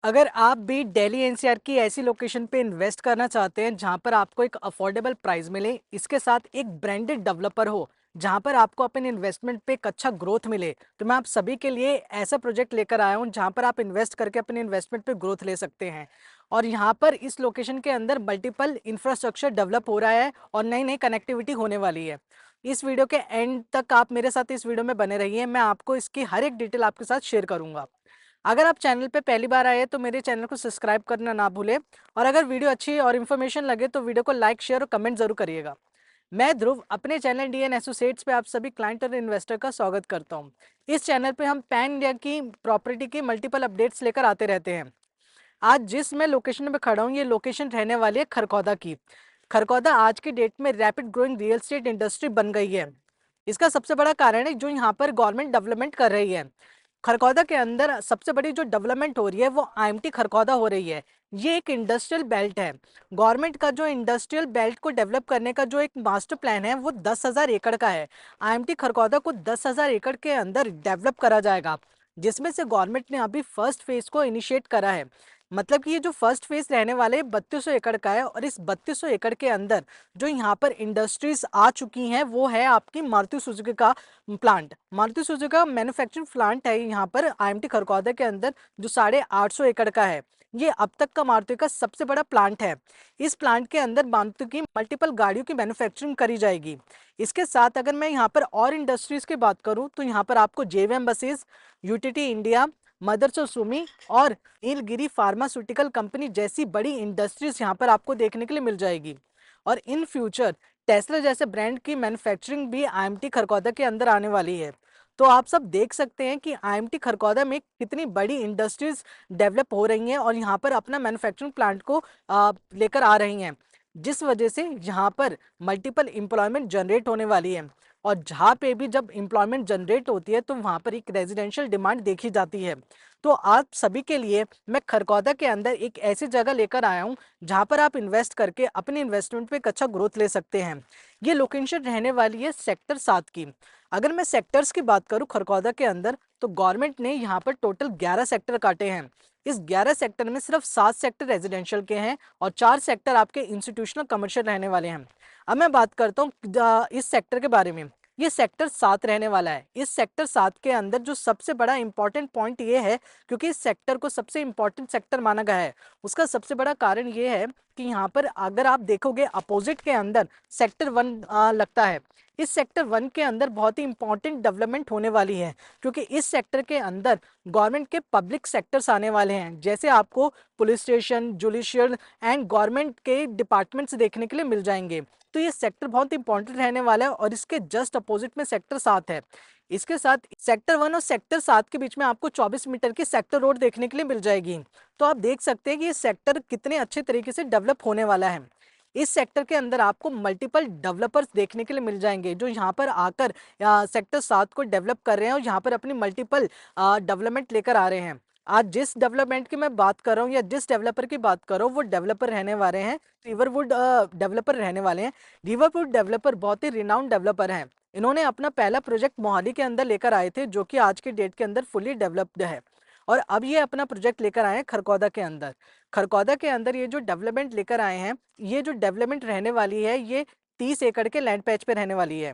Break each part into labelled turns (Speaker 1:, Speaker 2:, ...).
Speaker 1: अगर आप भी दिल्ली एनसीआर की ऐसी लोकेशन पे इन्वेस्ट करना चाहते हैं जहां पर आपको एक अफोर्डेबल प्राइस मिले, इसके साथ एक ब्रांडेड डेवलपर हो, जहां पर आपको अपने इन्वेस्टमेंट पे एक अच्छा ग्रोथ मिले, तो मैं आप सभी के लिए ऐसा प्रोजेक्ट लेकर आया हूं जहां पर आप इन्वेस्ट करके अपने इन्वेस्टमेंट पे ग्रोथ ले सकते हैं। और यहाँ पर इस लोकेशन के अंदर मल्टीपल इंफ्रास्ट्रक्चर डेवलप हो रहा है और नई नई कनेक्टिविटी होने वाली है। इस वीडियो के एंड तक आप मेरे साथ इस वीडियो में बने रहिए, मैं आपको इसकी हर एक डिटेल आपके साथ शेयर करूंगा। अगर आप चैनल पे पहली बार आए हैं तो मेरे चैनल को सब्सक्राइब करना ना भूलें, और अगर वीडियो अच्छी और इन्फॉर्मेशन लगे तो वीडियो को लाइक, शेयर और कमेंट जरूर करिएगा। मैं ध्रुव अपने चैनल डीएन एसोसिएट्स पे आप सभी क्लाइंट और इन्वेस्टर का स्वागत करता हूं। इस चैनल पे हम पैन इंडिया की प्रॉपर्टी की मल्टीपल अपडेट्स लेकर आते रहते हैं। आज जिस मैं लोकेशन पे खड़ा हूँ, ये लोकेशन रहने वाली है खरखौदा की। खरखौदा आज की डेट में rapid growing real estate industry बन गई है। इसका सबसे बड़ा कारण है जो यहाँ पर गवर्नमेंट डेवलपमेंट कर रही है। खरखौदा के अंदर सबसे बड़ी जो डेवलपमेंट हो रही है वो आईएमटी खरखौदा हो रही है। ये एक इंडस्ट्रियल बेल्ट है। गवर्नमेंट का जो इंडस्ट्रियल बेल्ट को डेवलप करने का जो एक मास्टर प्लान है वो 10,000 एकड़ का है। आईएमटी खरखौदा को 10,000 एकड़ के अंदर डेवलप करा जाएगा, जिसमें से गवर्नमेंट ने अभी फर्स्ट फेज को इनिशिएट करा है। मतलब कि ये जो फर्स्ट फेज रहने वाले 3200 एकड़ का है, और इस 3200 एकड़ के अंदर जो यहाँ पर इंडस्ट्रीज आ चुकी हैं वो है आपकी मारुति सुजुकी का प्लांट। मारुति सुजुकी का मैन्युफैक्चरिंग प्लांट है यहाँ पर आईएमटी खरखौदा के अंदर, जो 850 एकड़ का है। ये अब तक का मारुति का सबसे बड़ा प्लांट है। इस प्लांट के अंदर मारुति की मल्टीपल गाड़ियों की मैन्युफैक्चरिंग करी जाएगी। इसके साथ अगर मैं यहाँ पर और इंडस्ट्रीज की बात करूँ तो यहाँ पर आपको जेवीएम बसेस, यूटीटी इंडिया, मदरसो सुमी और नीलगिरी फार्मास्यूटिकल कंपनी जैसी बड़ी इंडस्ट्रीज यहाँ पर आपको देखने के लिए मिल जाएगी। और इन फ्यूचर टेस्ला जैसे ब्रांड की मैन्युफैक्चरिंग भी आईएमटी खरखौदा के अंदर आने वाली है। तो आप सब देख सकते हैं कि आईएमटी खरखौदा में कितनी बड़ी इंडस्ट्रीज डेवलप हो रही हैं और यहाँ पर अपना मैन्युफैक्चरिंग प्लांट को लेकर आ रही हैं, जिस वजह से यहाँ पर मल्टीपल एम्प्लॉयमेंट जनरेट होने वाली है। और जहाँ पे भी जब एम्प्लॉयमेंट जनरेट होती है तो वहाँ पर एक रेजिडेंशियल डिमांड देखी जाती है। तो आप सभी के लिए मैं खरखौदा के अंदर एक ऐसी जगह लेकर आया हूँ जहाँ पर आप इन्वेस्ट करके अपने इन्वेस्टमेंट पे एक अच्छा ग्रोथ ले सकते हैं। ये लोकेशन रहने वाली है सेक्टर 7 की। अगर मैं सेक्टर्स की बात करूँ खरखौदा के अंदर, तो गवर्नमेंट ने यहाँ पर टोटल 11 सेक्टर काटे हैं। इस 11 सेक्टर में सिर्फ 7 सेक्टर रेजिडेंशियल के हैं और 4 सेक्टर आपके इंस्टीट्यूशनल कमर्शियल रहने वाले हैं। अब मैं बात करता हूँ इस सेक्टर के बारे में। ये सेक्टर 7 रहने वाला है। इस सेक्टर 7 के अंदर जो सबसे बड़ा इंपॉर्टेंट पॉइंट ये है, क्योंकि इस सेक्टर को सबसे इंपॉर्टेंट सेक्टर माना गया है, उसका सबसे बड़ा कारण ये है कि यहाँ पर अगर आप देखोगे अपोजिट के अंदर सेक्टर 1 लगता है। इस सेक्टर 1 के अंदर बहुत ही इंपॉर्टेंट डेवलपमेंट होने वाली है, क्योंकि इस सेक्टर के अंदर गवर्नमेंट के पब्लिक सेक्टर्स आने वाले हैं, जैसे आपको police station, judicial and government के डिपार्टमेंट्स देखने के लिए मिल जाएंगे। तो ये सेक्टर बहुत इंपॉर्टेंट रहने वाला है और इसके जस्ट अपोजिट में सेक्टर 7 है। इसके साथ सेक्टर 1 और सेक्टर 7 के बीच में आपको 24 मीटर की सेक्टर रोड देखने के लिए मिल जाएगी। तो आप देख सकते हैं कि ये सेक्टर कितने अच्छे तरीके से डेवलप होने वाला है। इस सेक्टर के अंदर आपको मल्टीपल डेवलपर्स देखने के लिए मिल जाएंगे, जो यहाँ पर आकर सेक्टर 7 को डेवलप कर रहे हैं और यहाँ पर अपनी मल्टीपल डेवलपमेंट लेकर आ रहे हैं। आज जिस डेवलपमेंट की मैं बात कर रहा हूँ या जिस डेवलपर की बात कर रहा हूँ, वो डेवलपर रहने वाले हैं रिवरवुड डेवलपर रहने वाले हैं। रिवरवुड डेवलपर बहुत ही रिनाउंड डेवलपर हैं। इन्होंने अपना पहला प्रोजेक्ट मोहाली के अंदर लेकर आए थे, जो कि आज की डेट के अंदर फुली डेवलप्ड है। और अब ये अपना प्रोजेक्ट लेकर आए हैं खरखौदा के अंदर। खरखौदा के अंदर ये जो डेवलपमेंट लेकर आए हैं, ये जो डेवलपमेंट रहने वाली है, ये 30 एकड़ के लैंड पैच पे रहने वाली है।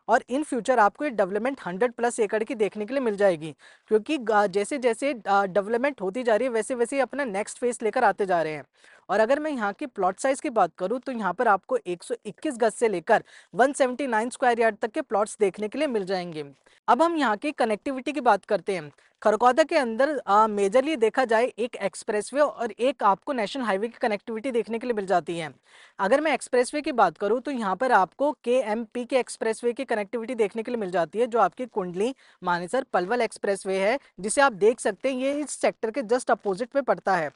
Speaker 1: और इन फ्यूचर आपको ये डेवलपमेंट 100+ एकड़ की देखने के लिए मिल जाएगी, क्योंकि जैसे जैसे डेवलपमेंट होती जा रही है वैसे वैसे ही अपना नेक्स्ट फेज लेकर आते जा रहे हैं। और अगर मैं यहाँ की प्लॉट साइज की बात करूँ तो यहाँ पर आपको 121 गज से लेकर 179 स्क्वायर यार्ड तक के प्लॉट्स देखने के लिए मिल जाएंगे। अब हम यहाँ की कनेक्टिविटी की बात करते हैं। खरखौदा के अंदर मेजरली देखा जाए एक एक्सप्रेसवे और एक आपको नेशनल हाईवे की कनेक्टिविटी देखने के लिए मिल जाती है। अगर मैं एक्सप्रेसवे की बात करूं तो यहाँ पर आपको केएमपी के एक्सप्रेसवे की कनेक्टिविटी देखने के लिए मिल जाती है, जो आपकी कुंडली मानेसर पलवल एक्सप्रेसवे है, जिसे आप देख सकते हैं ये इस सेक्टर के जस्ट अपोजिट में पड़ता है।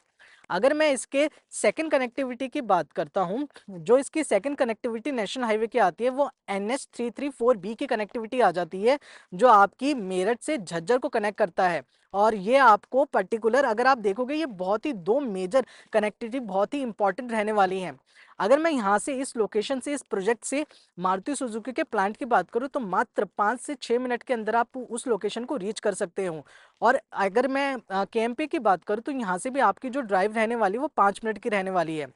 Speaker 1: अगर मैं इसके सेकंड कनेक्टिविटी की बात करता हूं, जो इसकी सेकंड कनेक्टिविटी नेशनल हाईवे की आती है वो NH334B की कनेक्टिविटी आ जाती है, जो आपकी मेरठ से झज्जर को कनेक्ट करता है। और ये आपको पर्टिकुलर अगर आप देखोगे ये बहुत ही दो मेजर कनेक्टिविटी बहुत ही इंपॉर्टेंट रहने वाली हैं। अगर मैं यहाँ से इस लोकेशन से, इस प्रोजेक्ट से मारुति सुजुकी के प्लांट की बात करूँ तो मात्र 5 से 6 मिनट के अंदर आप उस लोकेशन को रीच कर सकते हो। और अगर मैं केएमपी की बात करूँ तो यहाँ से भी आपकी जो ड्राइव रहने वाली है वो 5 मिनट की रहने वाली है।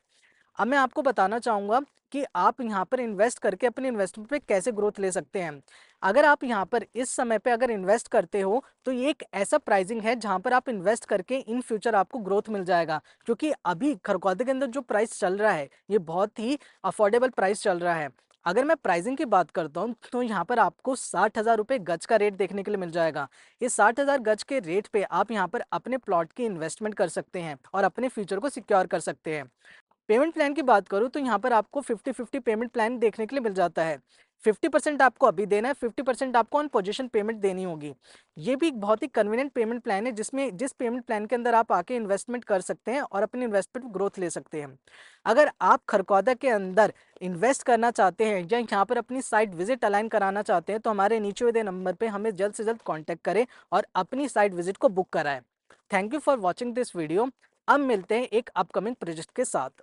Speaker 1: अब मैं आपको बताना चाहूँगा कि आप यहाँ पर इन्वेस्ट करके अपने इन्वेस्टमेंट पे कैसे ग्रोथ ले सकते हैं। अगर आप यहाँ पर इस समय पे अगर इन्वेस्ट करते हो तो ये एक ऐसा प्राइसिंग है जहाँ पर आप इन्वेस्ट करके इन फ्यूचर आपको ग्रोथ मिल जाएगा, क्योंकि अभी खरगोदे के अंदर जो प्राइस चल रहा है ये बहुत ही अफोर्डेबल प्राइस चल रहा है। अगर मैं प्राइसिंग की बात करता हूँ तो यहाँ पर आपको 60,000 रुपये गज का रेट देखने के लिए मिल जाएगा। ये 60,000 गज के रेट पे आप यहाँ पर अपने प्लॉट की इन्वेस्टमेंट कर सकते हैं और अपने फ्यूचर को सिक्योर कर सकते हैं। पेमेंट प्लान की बात करूँ तो यहाँ पर आपको 50-50 पेमेंट प्लान देखने के लिए मिल जाता है। 50% आपको अभी देना है, 50% आपको ऑन पोजीशन पेमेंट देनी होगी। ये भी एक बहुत ही कन्वीनियंट पेमेंट प्लान है जिस पेमेंट प्लान के अंदर आप आके इन्वेस्टमेंट कर सकते हैं और अपनी इन्वेस्टमेंट ग्रोथ ले सकते हैं। अगर आप खरकौदा के अंदर इन्वेस्ट करना चाहते हैं या यहाँ पर अपनी साइट विजिट अलाइन कराना चाहते हैं तो हमारे नीचे हुए नंबर पर हमें जल्द से जल्द कॉन्टैक्ट करें और अपनी साइट विजिट को बुक कराएं। Thank you for watching this video. अब मिलते हैं एक अपकमिंग प्रोजेक्ट के साथ।